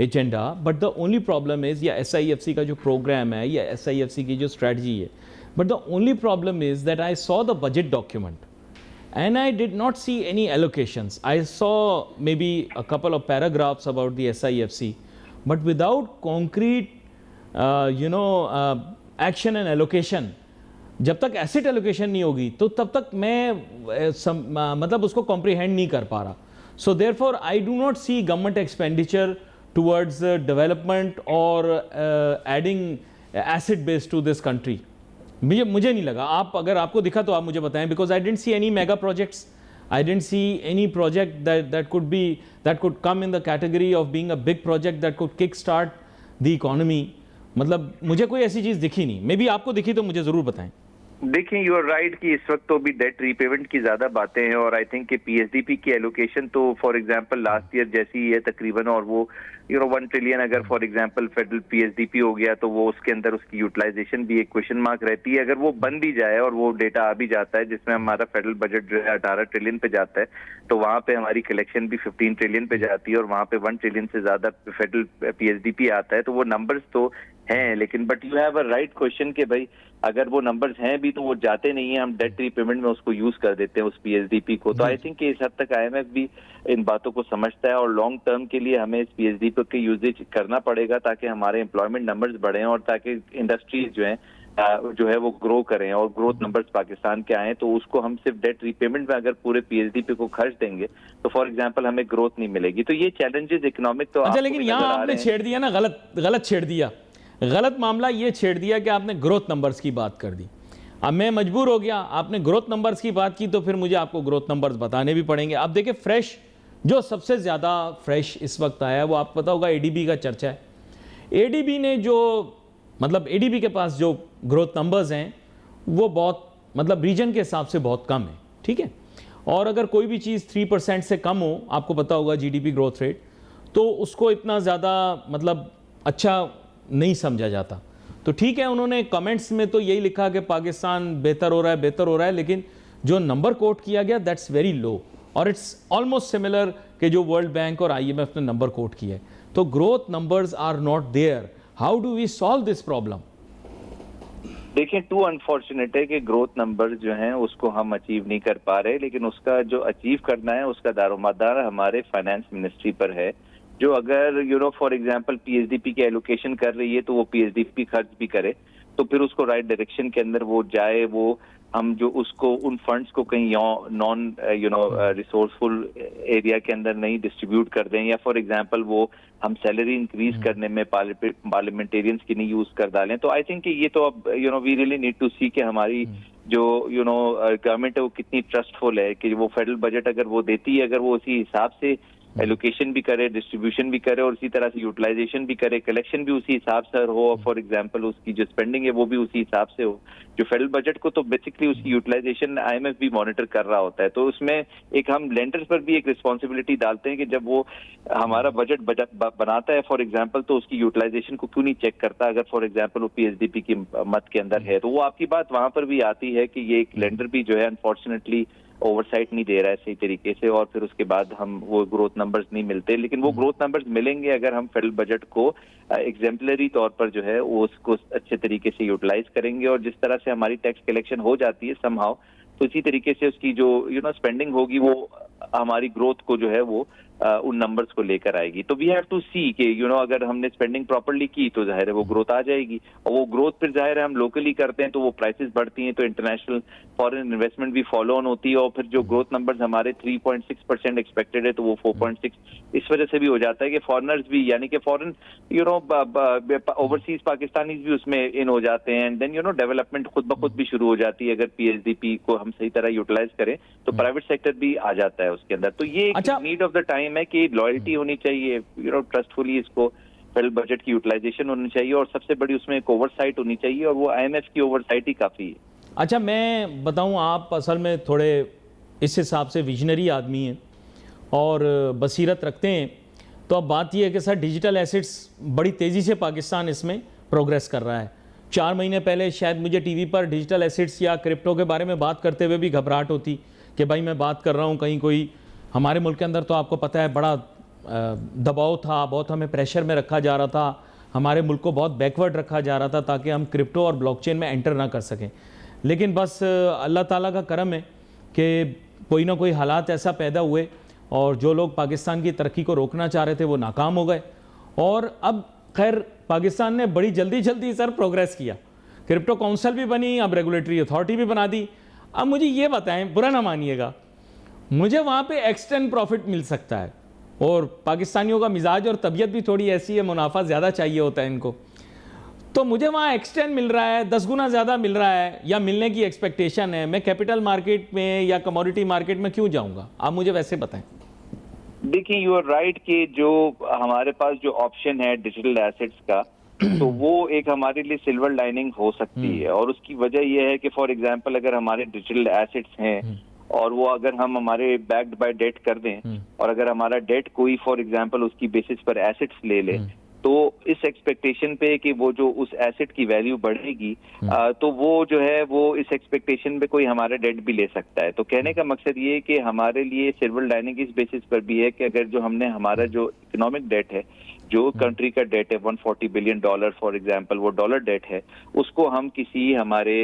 agenda, but the only problem is या SIFC का जो प्रोग्राम है या SIFC की जो स्ट्रेटजी है, but the only problem is that I saw the budget document and I did not see any allocations. I saw maybe a couple of paragraphs about the SIFC, but without concrete action and allocation, जब तक asset allocation नहीं होगी तो तब तक मैं मतलब उसको कॉम्प्रीहेंड नहीं कर पा रहा। So therefore I do not see government expenditure towards development or adding asset base to this country? मुझे नहीं लगा. आप अगर आपको दिखा तो आप मुझे बताएं, because I didn't see any mega projects. I didn't see any project that could come in the category of being a big project that could kickstart the economy. मतलब मुझे कोई ऐसी चीज़ दिखी नहीं. मे बी आपको दिखी तो मुझे ज़रूर बताएं. देखिए, यू आर राइट कि इस वक्त तो भी डेट रीपेमेंट की ज्यादा बातें हैं, और आई थिंक कि पीएसडीपी की एलोकेशन तो फॉर एग्जांपल लास्ट ईयर जैसी ही है तकरीबन, और वो 1 ट्रिलियन अगर फॉर एग्जांपल फेडरल पीएसडीपी हो गया तो वो उसके अंदर उसकी यूटिलाइजेशन भी एक क्वेश्चन मार्क रहती है. अगर वो बन भी जाए और वो डेटा आ भी जाता है जिसमें हमारा फेडरल बजट जो है 18 ट्रिलियन पे जाता है, तो वहां पे हमारी कलेक्शन भी 15 ट्रिलियन पे जाती है और वहां पे 1 ट्रिलियन से ज्यादा फेडरल पीएसडीपी आता है. तो वो नंबर्स तो हैं, लेकिन but you have a right question कि भाई अगर वो नंबर्स हैं भी तो वो जाते नहीं है, हम डेट रीपेमेंट में उसको यूज कर देते हैं उस पीएसडीपी को. तो आई थिंक इस हद तक आईएमएफ भी इन बातों को समझता है, और लॉन्ग टर्म के लिए हमें इस पीएसडीपी के यूजेज करना पड़ेगा ताकि हमारे एम्प्लॉयमेंट नंबर्स बढ़े और ताकि इंडस्ट्रीज जो है वो ग्रो करें और ग्रोथ नंबर्स पाकिस्तान के आए. तो उसको हम सिर्फ डेट रीपेमेंट में अगर पूरे पीएसडीपी को खर्च देंगे तो फॉर एग्जांपल हमें ग्रोथ नहीं मिलेगी. तो ये चैलेंजेस इकोनॉमिक तो अच्छा, लेकिन यहाँ आपने छेड़ दिया ना, गलत छेड़ दिया. गलत मामला ये छेड़ दिया कि आपने ग्रोथ नंबर्स की बात कर दी. अब मैं मजबूर हो गया, आपने ग्रोथ नंबर्स की बात की तो फिर मुझे आपको ग्रोथ नंबर्स बताने भी पड़ेंगे. अब देखिए, फ्रेश जो सबसे ज़्यादा फ्रेश इस वक्त आया है वो आपको पता होगा एडीबी का चर्चा है. एडीबी ने जो मतलब एडीबी के पास जो ग्रोथ नंबर्स हैं वो बहुत मतलब रीजन के हिसाब से बहुत कम है, ठीक है. और अगर कोई भी चीज़ 3% से कम हो, आपको पता होगा जीडीपी ग्रोथ रेट, तो उसको इतना ज़्यादा मतलब अच्छा नहीं समझा जाता. तो ठीक है, उन्होंने कमेंट्स में तो यही लिखा कि पाकिस्तान बेहतर हो रहा है, लेकिन जो नंबर कोट किया गया दैट्स वेरी लो, और इट्स ऑलमोस्ट सिमिलर कि जो वर्ल्ड बैंक और आईएमएफ ने नंबर कोट किया है. तो growth numbers are not there. How do we solve this problem? देखिए, टू अनफॉर्चुनेट है कि ग्रोथ नंबर्स जो हैं उसको हम अचीव नहीं कर पा रहे, लेकिन उसका जो अचीव करना है उसका दारोमदार हमारे फाइनेंस मिनिस्ट्री पर है, जो अगर फॉर एग्जांपल पीएसडीपी की एलोकेशन कर रही है तो वो पीएसडीपी खर्च भी करे, तो फिर उसको राइट डायरेक्शन के अंदर वो जाए, वो हम जो उसको उन फंड्स को कहीं नॉन रिसोर्सफुल एरिया के अंदर नहीं डिस्ट्रीब्यूट कर दें, या फॉर एग्जांपल वो हम सैलरी इंक्रीज करने में पार्लियामेंटेरियंस की नहीं यूज कर डालें. तो आई थिंक ये तो अब वी रियली नीड टू सी कि हमारी जो गवर्नमेंट है वो कितनी ट्रस्टफुल है कि वो फेडरल बजट अगर वो देती है, अगर वो उसी हिसाब से एलोकेशन भी करे, डिस्ट्रीब्यूशन भी करे और इसी तरह से यूटिलाइजेशन भी करे, कलेक्शन भी उसी हिसाब से हो, और फॉर एग्जांपल उसकी जो स्पेंडिंग है वो भी उसी हिसाब से हो. जो फेडरल बजट को तो बेसिकली उसकी यूटिलाइजेशन आईएमएफ भी मॉनिटर कर रहा होता है. तो उसमें एक हम लेंडर्स पर भी एक रिस्पॉन्सिबिलिटी डालते हैं कि जब वो हमारा बजट बनाता है फॉर एग्जाम्पल, तो उसकी यूटिलाइजेशन को क्यों नहीं चेक करता अगर फॉर एग्जाम्पल वो पीएसडीपी की मद के अंदर है. तो वो आपकी बात वहां पर भी आती है कि ये एक लेंडर भी जो है अनफॉर्चुनेटली ओवरसाइट नहीं दे रहा है सही तरीके से, और फिर उसके बाद हम वो ग्रोथ नंबर्स नहीं मिलते. लेकिन वो ग्रोथ नंबर्स मिलेंगे अगर हम फेडरल बजट को एग्जेम्पलरी तौर पर जो है वो उसको अच्छे तरीके से यूटिलाइज करेंगे, और जिस तरह से हमारी टैक्स कलेक्शन हो जाती है समहाउ, तो इसी तरीके से उसकी जो स्पेंडिंग होगी वो हमारी ग्रोथ को जो है वो उन नंबर्स को लेकर आएगी. तो वी हैव टू सी कि अगर हमने स्पेंडिंग प्रॉपर्ली की तो जाहिर है वो ग्रोथ आ जाएगी, और वो ग्रोथ फिर जाहिर है हम लोकली करते हैं तो वो प्राइसेस बढ़ती हैं, तो इंटरनेशनल फॉरेन इन्वेस्टमेंट भी फॉलो ऑन होती है, और फिर जो ग्रोथ नंबर्स हमारे 3.6% एक्सपेक्टेड है तो वो 4.6 इस वजह से भी हो जाता है कि फॉरनर्स भी यानी कि फॉरेन ओवरसीज पाकिस्तानीज भी उसमें इन हो जाते हैं, एंड देन डेवलपमेंट खुद ब खुद भी शुरू हो जाती है. अगर पीएसडीपी को हम सही तरह यूटिलाइज करें तो प्राइवेट सेक्टर भी आ जाता है उसके अंदर. तो ये नीड ऑफ द टाइम है कि लॉयल्टी होनी चाहिए, ट्रस्टफुली इसको फेडरल बजट की यूटिलाइजेशन होनी चाहिए, और सबसे बड़ी उसमें एक ओवरसाइट होनी चाहिए, और वो आईएमएफ की ओवरसाइट ही काफी है. अच्छा, मैं बताऊं, आप असल में थोड़े इस हिसाब से विजनरी आदमी हैं और बसीरत रखते हैं. तो अब बात यह है कि सर डिजिटल एसेट्स बड़ी तेज़ी से पाकिस्तान इसमें प्रोग्रेस कर रहा है. 4 महीने पहले शायद मुझे टीवी पर डिजिटल एसेट्स या क्रिप्टो के बारे में बात करते हुए भी घबराहट होती कि भाई मैं बात कर रहा हूँ कहीं कोई, हमारे मुल्क के अंदर तो आपको पता है बड़ा दबाव था, बहुत हमें प्रेशर में रखा जा रहा था, हमारे मुल्क को बहुत बैकवर्ड रखा जा रहा था ताकि हम क्रिप्टो और ब्लॉकचेन में एंटर ना कर सकें. लेकिन बस अल्लाह ताला का करम है कि कोई ना कोई हालात ऐसा पैदा हुए और जो लोग पाकिस्तान की तरक्की को रोकना चाह रहे थे वो नाकाम हो गए, और अब खैर पाकिस्तान ने बड़ी जल्दी सर प्रोग्रेस किया. क्रिप्टो काउंसिल भी बनी, अब रेगुलेटरी अथॉरिटी भी बना दी. अब मुझे ये बताएं, बुरा ना मानिएगा, मुझे वहाँ पे एक्सटेंड प्रॉफिट मिल सकता है, और पाकिस्तानियों का मिजाज और तबीयत भी थोड़ी ऐसी है, मुनाफा ज़्यादा चाहिए होता है इनको। तो मुझे वहाँ एक्सटेंड मिल रहा है, 10 गुना ज़्यादा मिल रहा है या मिलने की एक्सपेक्टेशन है, मैं कैपिटल मार्केट में या कमोडिटी मार्केट में क्यों जाऊँगा? आप मुझे वैसे बताएं। देखिए, यू आर राइट कि जो हमारे पास जो ऑप्शन है डिजिटल एसेट्स का, तो वो एक हमारे लिए सिल्वर लाइनिंग हो सकती है। और उसकी वजह यह है कि फॉर एग्जांपल अगर हमारे डिजिटल एसेट्स हैं और वो अगर हम हमारे बैक्ड बाय डेट कर दें, और अगर हमारा डेट कोई फॉर एग्जांपल उसकी बेसिस पर एसेट्स ले ले, तो इस एक्सपेक्टेशन पे कि वो जो उस एसेट की वैल्यू बढ़ेगी, तो वो जो है वो इस एक्सपेक्टेशन पे कोई हमारा डेट भी ले सकता है। तो कहने का मकसद ये है कि हमारे लिए सिल्वर लाइनिंग इस बेसिस पर भी है कि अगर जो हमने हमारा जो इकोनॉमिक डेट है, जो कंट्री का डेट है $140 बिलियन फॉर एग्जांपल, वो डॉलर डेट है, उसको हम किसी हमारे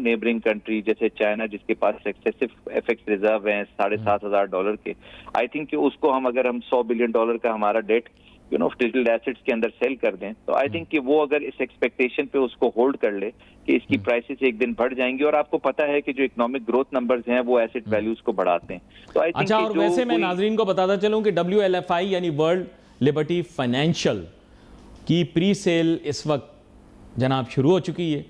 नेबरिंग कंट्री जैसे चाइना, जिसके पास एक्सेसिव एफएक्स रिजर्व हैं $7,500 के, आई थिंक कि उसको हम अगर हम $100 बिलियन का हमारा डेट डिजिटल एसेट्स के अंदर सेल कर दें, तो आई थिंक कि वो अगर इस एक्सपेक्टेशन पे उसको होल्ड कर ले कि इसकी प्राइसेस एक दिन बढ़ जाएंगी, और आपको पता है कि जो इकोनॉमिक ग्रोथ नंबर्स हैं वो एसेट वैल्यूज को बढ़ाते हैं, तो आई थिंक अच्छा, और वैसे मैं नाजरीन को बताता चलूं कि WLFI यानी वर्ल्ड लिबर्टी फाइनेंशियल की प्री सेल इस वक्त जनाब शुरू हो चुकी है,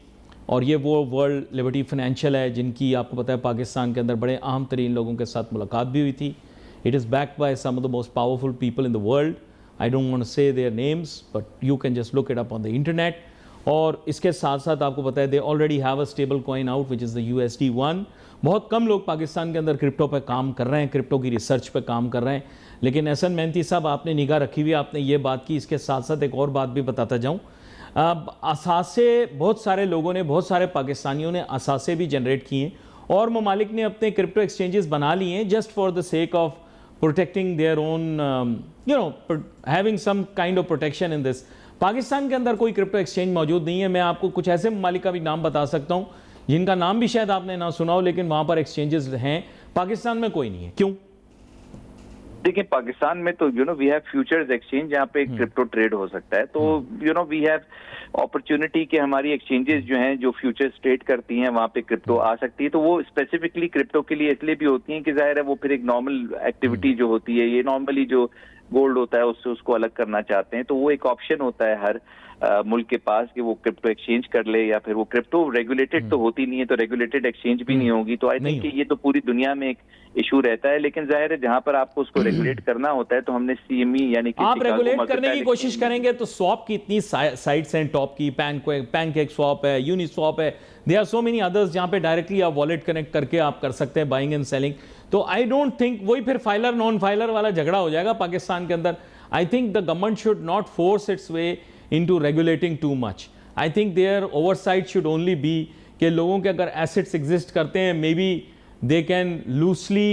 और ये वो वर्ल्ड लिबर्टी फाइनेंशियल है जिनकी आपको पता है पाकिस्तान के अंदर बड़े अहम तरीन लोगों के साथ मुलाकात भी हुई थी। It is backed by some of the most powerful people in the world. I don't want to say their names, but you can just look it up on the internet. और इसके साथ साथ आपको पता है they already have a stable coin out which is the USD1। बहुत कम लोग पाकिस्तान के अंदर क्रिप्टो पे काम कर रहे हैं, क्रिप्टो की रिसर्च पे काम कर रहे हैं, लेकिन एहसन मेहनती साहब आपने निगाह रखी हुई, आपने ये बात की। इसके साथ साथ एक और बात भी बताता जाऊँ, अब असासे बहुत सारे लोगों ने, बहुत सारे पाकिस्तानियों ने असासे भी जनरेट किए, और ममालिक ने अपने क्रिप्टो एक्सचेंजेस बना लिए हैं just for the sake of protecting their own, having some kind of protection in this। Pakistan के अंदर कोई क्रिप्टो एक्सचेंज मौजूद नहीं है। मैं आपको कुछ ऐसे ममालिक का भी नाम बता सकता हूं जिनका नाम भी शायद आपने ना सुना हो, लेकिन वहां पर एक्सचेंजेस हैं। पाकिस्तान में कोई नहीं है, क्यों? देखिए, पाकिस्तान में तो वी हैव फ्यूचर्स एक्सचेंज जहाँ पे क्रिप्टो ट्रेड हो सकता है, तो वी हैव अपॉर्चुनिटी कि हमारी एक्सचेंजेस जो हैं जो फ्यूचर्स ट्रेड करती हैं वहाँ पे क्रिप्टो आ सकती है। तो वो स्पेसिफिकली क्रिप्टो के लिए इसलिए भी होती हैं कि जाहिर है वो फिर एक नॉर्मल एक्टिविटी जो होती है, ये नॉर्मली जो गोल्ड होता है उससे उसको अलग करना चाहते हैं, तो वो एक ऑप्शन होता है हर मुल्क के पास कि वो क्रिप्टो एक्सचेंज कर ले, या फिर वो क्रिप्टो रेगुलेटेड तो होती नहीं है, तो रेगुलेटेड एक्सचेंज भी नहीं होगी। तो आई थिंक कि ये तो पूरी दुनिया में एक इशू रहता है, लेकिन जाहिर है जहां पर आपको उसको रेगुलेट करना होता है तो हमने CME यानी कि आप रेगुलेट करने की कोशिश करेंगे तो स्वैप की इतनी साइट्स हैं टॉप की, पैनकेक स्वैप है, यूनिस्वैप है, there are so many others जहां पे डायरेक्टली आप वॉलेट कनेक्ट करके आप कर सकते हैं बाइंग एंड सेलिंग। तो आई डोंट थिंक वही फिर फाइलर नॉन फाइलर वाला झगड़ा हो जाएगा पाकिस्तान के अंदर। I think the government should not force it's way into regulating too much। I think their oversight should only be कि लोगों के अगर assets exist करते हैं, maybe they can loosely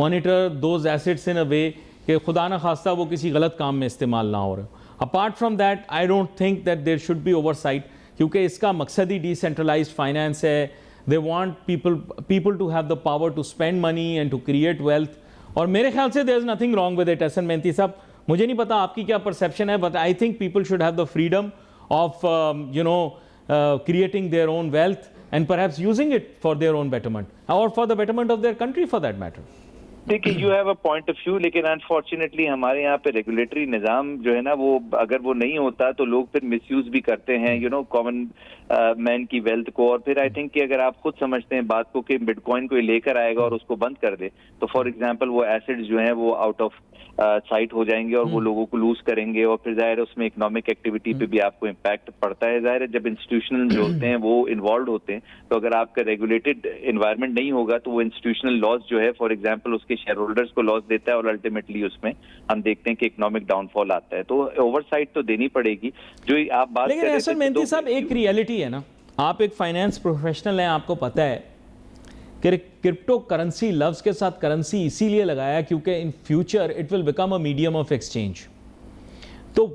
monitor those assets in a way कि खुदा ना खास्ता वो किसी गलत काम में इस्तेमाल ना हो रहे हो। Apart from that, I don't think that there should be oversight, क्योंकि इसका मकसद ही decentralized finance है। They want people to have the power to spend money and to create wealth। और मेरे ख्याल से there is nothing wrong with it। Ehsan मेहनती साहब, मुझे नहीं पता आपकी क्या परसेप्शन है, but I think people should have the freedom of creating their own wealth and perhaps using it for their own betterment or for the betterment of their country for that matter. देखिए, you have a point of view, लेकिन unfortunately हमारे यहाँ पे regulatory निजाम जो है ना, वो अगर वो नहीं होता तो लोग फिर मिसयूज भी करते हैं कॉमन मैन की वेल्थ को। और फिर आई थिंक कि अगर आप खुद समझते हैं बात को कि बिटकॉइन कोई लेकर आएगा और उसको बंद कर दे, तो फॉर एग्जांपल वो एसेट्स जो हैं वो आउट ऑफ साइट हो जाएंगे और वो लोगों को लूज करेंगे, और फिर जाहिर है उसमें इकोनॉमिक एक्टिविटी पे भी आपको इम्पैक्ट पड़ता है। जाहिर है जब इंस्टीट्यूशनल जो होते हैं वो इन्वॉल्व होते हैं, तो अगर आपका रेगुलेटेड एनवायरनमेंट नहीं होगा तो वो इंस्टीट्यूशनल लॉस जो है फॉर एग्जांपल उसके शेयर होल्डर्स को लॉस देता है, और अल्टीमेटली उसमें हम देखते हैं कि इकोनॉमिक डाउनफॉल आता है। तो ओवरसाइट तो देनी पड़ेगी। जो आप बात लेकिन एहसन मेहनती साहब, एक रियलिटी है ना, आप एक फाइनेंस प्रोफेशनल हैं, आपको पता है कि क्रिप्टो करेंसी लफ्ज के साथ करेंसी इसीलिए लगाया क्योंकि in future it will become a medium of exchange. तो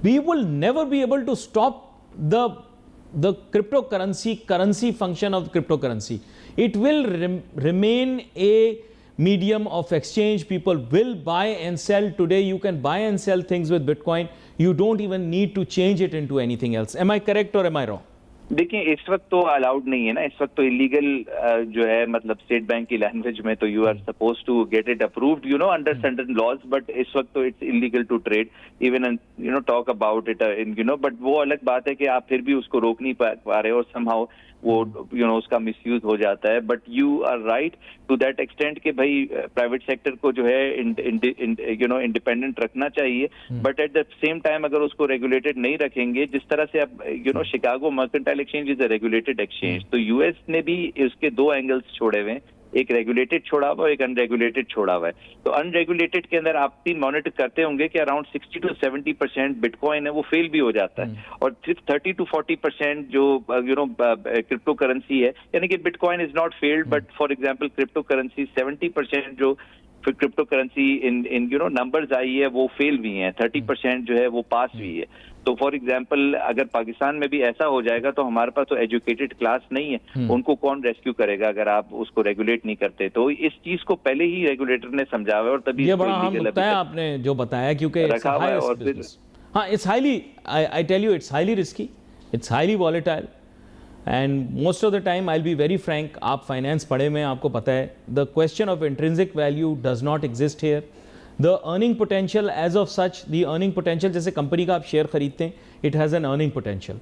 we will never be able to stop the currency function of cryptocurrency. It will remain a medium of exchange. People will buy and sell. Today you can buy and sell things with Bitcoin. You don't even need to change it into anything else. Am I correct or am I wrong? देखिए इस वक्त तो allowed नहीं है ना, इस वक्त तो इलीगल जो है, मतलब स्टेट बैंक की लैंग्वेज में तो you are suppose to get it approved under certain laws, but इस वक्त तो it's illegal to trade even talk about it but वो अलग बात है कि आप फिर भी उसको रोक नहीं पा रहे और समहाउ वो उसका मिसयूज हो जाता है। But you are right to that extent कि भाई प्राइवेट सेक्टर को जो है इंडिपेंडेंट रखना चाहिए, but at the same time अगर उसको रेगुलेटेड नहीं रखेंगे, जिस तरह से अब Chicago mercantile exchange is a regulated exchange, तो यूएस ने भी इसके दो एंगल्स छोड़े हुए हैं, एक रेगुलेटेड छोड़ा हुआ, एक अनरेगुलेटेड छोड़ा हुआ है। तो अनरेगुलेटेड के अंदर आप भी मॉनिटर करते होंगे कि अराउंड 60 to 70% बिटकॉइन है वो फेल भी हो जाता है, और सिर्फ 30 to 40% जो क्रिप्टो करेंसी है, यानी कि bitcoin is not failed, but for example crypto currency 70% जो फिर crypto currency in numbers I है वो फेल भी हैं, 30% जो है वो पास भी है। तो फॉर एग्जांपल अगर पाकिस्तान में भी ऐसा हो जाएगा तो हमारे पास तो एजुकेटेड क्लास नहीं है, उनको कौन रेस्क्यू करेगा अगर आप उसको रेगुलेट नहीं करते। तो इस चीज को पहले ही रेगुलेटर ने समझा हुआ, और तभी ये बड़ा अहम नुकता है आपने जो बताया, क्योंकि रखा हुआ है। और फिर हाँ, it's highly, I tell you, it's highly risky, it's highly volatile, and most of the time I will be very frank, आप फाइनेंस पढ़े में आपको पता है, the question of intrinsic value does not exist here. The earning potential as of such, the earning potential, जैसे company का आप share खरीदते हैं, it has an earning potential.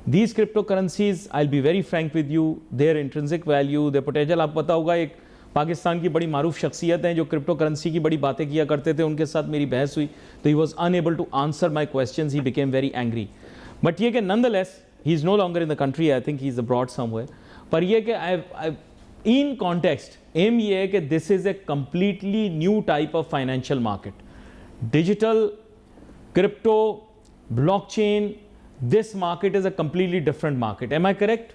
These crypto currencies, I will be very Frank with you, their intrinsic value, their potential, आपको पता होगा एक पाकिस्तान की बड़ी मारूफ शख्सियत हैं जो क्रिप्टो करेंसी की बड़ी बातें किया करते थे, उनके साथ मेरी बहस हुई तो he was unable to answer my question, he became very angry. But ये कि nonetheless he is no longer in the country, I think he is abroad somewhere, पर ये कि आई इन कॉन्टेक्स्ट एम ये है कि this is a completely new type of financial market, digital, crypto, blockchain, this market is a completely different market. Am I correct?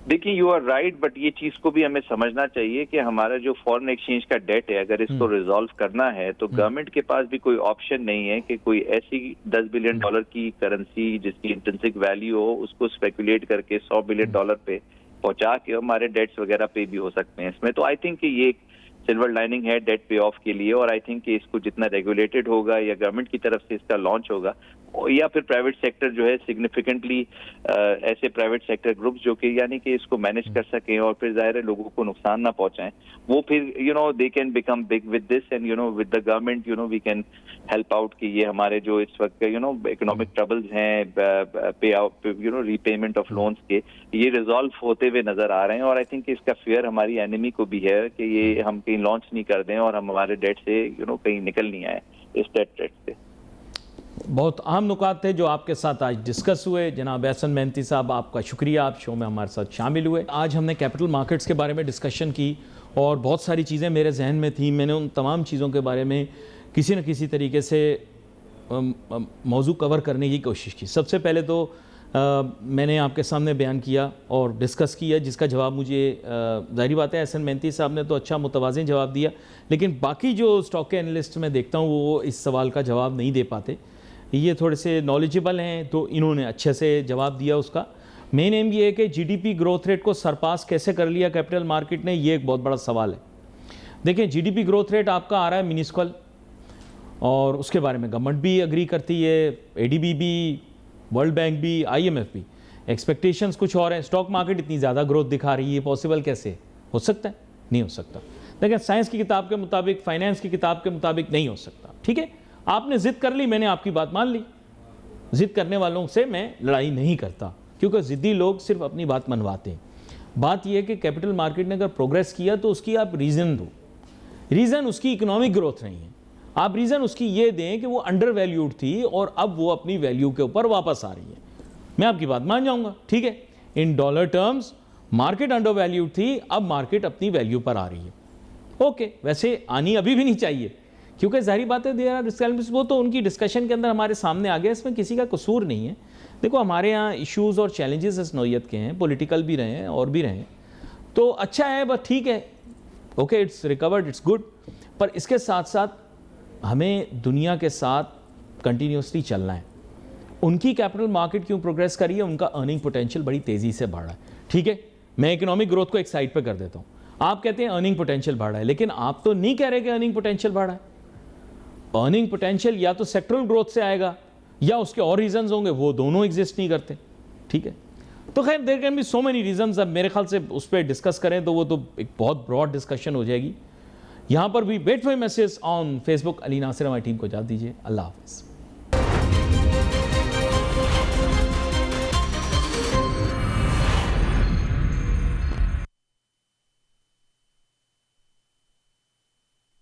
देखिए you are right, but ये चीज को भी हमें समझना चाहिए कि हमारा जो फॉरेन एक्सचेंज का डेट है, अगर इसको रिजॉल्व करना है तो गवर्नमेंट के पास भी कोई ऑप्शन नहीं है कि कोई ऐसी $10 बिलियन की करेंसी जिसकी इंट्रिंसिक वैल्यू हो उसको स्पेकुलेट करके $100 बिलियन पे पहुंचा के हमारे डेट्स वगैरह पे भी हो सकते हैं इसमें। तो आई थिंक कि ये एक सिल्वर लाइनिंग है डेट पे ऑफ के लिए, और आई थिंक कि इसको जितना रेगुलेटेड होगा या गवर्नमेंट की तरफ से इसका लॉन्च होगा, या फिर प्राइवेट सेक्टर जो है सिग्निफिकेंटली ऐसे प्राइवेट सेक्टर ग्रुप्स जो कि यानी कि इसको मैनेज कर सकें और फिर जाहिर है लोगों को नुकसान ना पहुंचाएं, वो फिर they can become big with this, and with the government we can help out कि ये हमारे जो इस वक्त इकोनॉमिक ट्रबल्स हैं, पे आउट रीपेमेंट ऑफ लोन्स के, ये रिजॉल्व होते हुए नजर आ रहे हैं। और आई थिंक इसका फेयर हमारी एनिमी को भी है कि ये हम कहीं लॉन्च नहीं कर दें और हम हमारे डेट से कहीं निकल नहीं आए इस डेट से। बहुत अहम नुकात थे जो आपके साथ आज डिस्कस हुए। जनाब एहसन मेहनती साहब, आपका शुक्रिया, आप शो में हमारे साथ शामिल हुए। आज हमने कैपिटल मार्केट्स के बारे में डिस्कशन की और बहुत सारी चीज़ें मेरे जहन में थी, मैंने उन तमाम चीज़ों के बारे में किसी न किसी तरीके से मौजू कवर करने की कोशिश की। सबसे पहले तो मैंने आपके सामने बयान किया और डिस्कस किया, जिसका जवाब मुझे ज़ाहिर बात है एहसन मेहनती साहब ने तो अच्छा मुतवाज़िन जवाब दिया, लेकिन बाकी जो स्टॉक के एनालिस्ट मैं देखता हूँ वो इस सवाल का जवाब नहीं दे पाते। ये थोड़े से नॉलेजेबल हैं तो इन्होंने अच्छे से जवाब दिया उसका। मेन एम ये है कि जीडीपी ग्रोथ रेट को सरपास कैसे कर लिया कैपिटल मार्केट ने, ये एक बहुत बड़ा सवाल है। देखें, जीडीपी ग्रोथ रेट आपका आ रहा है मिनिस्कल, और उसके बारे में गवर्नमेंट भी एग्री करती है, एडीबी भी, वर्ल्ड बैंक भी, आईएमएफ भी। एक्सपेक्टेशंस कुछ और हैं। स्टॉक मार्केट इतनी ज़्यादा ग्रोथ दिखा रही है, पॉसिबल कैसे हो सकता है? नहीं हो सकता। लेकिन साइंस की किताब के मुताबिक, फाइनेंस की किताब के मुताबिक नहीं हो सकता। ठीक है, आपने जिद कर ली, मैंने आपकी बात मान ली। जिद करने वालों से मैं लड़ाई नहीं करता, क्योंकि ज़िद्दी लोग सिर्फ अपनी बात मनवाते हैं। बात यह है कि कैपिटल मार्केट ने अगर प्रोग्रेस किया तो उसकी आप रीज़न दो। रीज़न उसकी इकोनॉमिक ग्रोथ नहीं है, आप रीज़न उसकी ये दें कि वो अंडर वैल्यूड थी और अब वो अपनी वैल्यू के ऊपर वापस आ रही है। मैं आपकी बात मान जाऊंगा, ठीक है, in dollar terms market under valued थी, अब मार्केट अपनी वैल्यू पर आ रही है। ओके, वैसे आनी अभी भी नहीं चाहिए, क्योंकि जाहिर बात है वो तो उनकी डिस्कशन के अंदर हमारे सामने आ गया, इसमें किसी का कसूर नहीं है। देखो, हमारे यहाँ इश्यूज़ और चैलेंजेस इस नौयत के हैं, पॉलिटिकल भी रहे हैं और भी रहे हैं, तो अच्छा है, बस ठीक है, okay, it's recovered, it's good. पर इसके साथ साथ हमें दुनिया के साथ कंटिन्यूसली चलना है। उनकी कैपिटल मार्केट क्यों प्रोग्रेस करी है? उनका अर्निंग पोटेंशियल बड़ी तेज़ी से बढ़ रहा है। ठीक है, मैं इकोनॉमिक ग्रोथ को एक साइड पर कर देता हूँ, आप कहते हैं अर्निंग पोटेंशियल बढ़ रहा है, लेकिन आप तो नहीं कह रहे कि अर्निंग पोटेंशियल बढ़ रहा है। अर्निंग पोटेंशियल या तो सेक्टरल ग्रोथ से आएगा या उसके और रीजंस होंगे, वो दोनों एग्जिस्ट नहीं करते। ठीक है, तो खैर there can be so many reasons. अब मेरे ख्याल से उस पर डिस्कस करें तो वो तो एक बहुत ब्रॉड डिस्कशन हो जाएगी। यहाँ पर भी wait for message on Facebook. Ali Nasir हमारी टीम को इजाज़त दीजिए। अल्लाह हाफ़िज़।